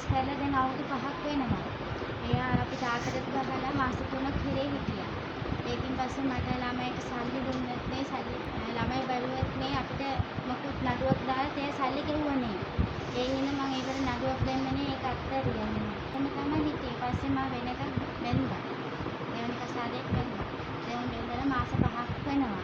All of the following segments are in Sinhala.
ඩිවෝස් කරලා දැන් අවුරුදු 5ක් වෙනවා. එයා අපිට ආකටත් ගහලා මාස 3ක් හිරේ හිටියා. ඒකින් පස්සේ මට ළමයට සල්ලි දුන්නෙත් නේ, ළමයි බැලුවෙත් නේ, අපිට මොකුත් නඩුවක් දාලා තේ සල්ලි ගෙවුවනේ. ඒ හින්දා මම ඒකට නඩුවක් දෙන්නනේ ඒක අත්හැරියා. එහෙම තමයි හිටියේ. පස්සේ මම වෙන එකක් බැන්දා. දෙවෙනි කසාදයක් බැන්දා. දැන් බැන්දලා මාස 5ක් වෙනවා.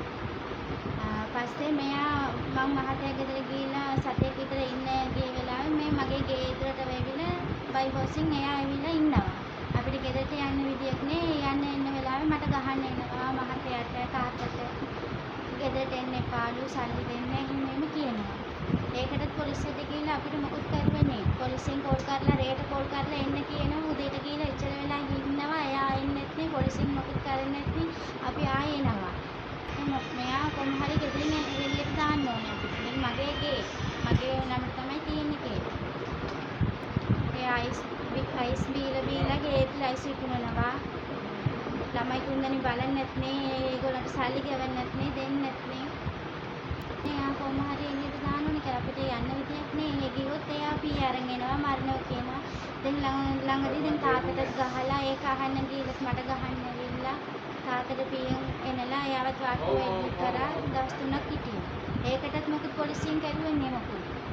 පස්සේ මෙයා මං මහත්තයා ගෙදර ගිහිල්ලා සතියක් විතර ඉන්න ගිය වෙලාවේ මේ මගේ ගේ ඉදරට වෙවිලා බයිපෝසින් එයා ඇවිල්ලා ඉන්නවා. අපිට ගෙදරට යන්න විදියක් නේ, යන්න එන්න වෙලාවේ මට ගහන්න එනවා මහත්තයාට තාත්තට. ගෙදරට එන්න එපාලු, සල්ලි දෙන්න එහෙම කියනවා. ඒකටත් පොලිසියට ගිහිල්ලා අපිට මොකුත් කරුවේ නේ. පොලිසියෙන් කෝල් කරලා රේට කෝල් කරලා එන්න කියනවා. උදේට ගිහිල්ලා ඉච්චර වෙලා ඉන්නවා. එයා එන්නෙත් නේ, පොලිසියෙන් මොකුත් කරන්නෙත් නේ. අපි ආයෙ එනවා. මෙයා කොහොම හරි ගෙදරින් එළියට දාන්න ඕනේ අපිට. දැන් මගේ ගේ මගේ නමට තමයි තියෙන්නේ. ඒ අයිස් බීලා ගේත් ලයිස් විකුණනවා. ළමයි තුන්දෙනෙක් බලන්නෙත් නේ, ඒගොල්ලන්ට සල්ලි ගෙවන්නෙත් නේ, දෙන්නෙත් නේ. එයා කොහොම හරි එළියට දාන්න ඕනේ කියලා අපිට යන්න විදියක් නේ. ඒ ගියොත් එයා පී අරන් එනවා, මරනවා කියනවා. දැන් ළඟදී දැන් තාත්තට ගහලා ඒක අහන්න ගිහලා මට ගහන්න ඇවිල්ලා තාත්තට පියෙන් එනලා එයාවත් වාට්ටුව එන්න කරා දවස් 3ක් හිටියා. ඒකටත් මොකද පොලිසියෙන් කරුවේ නේ මොකද.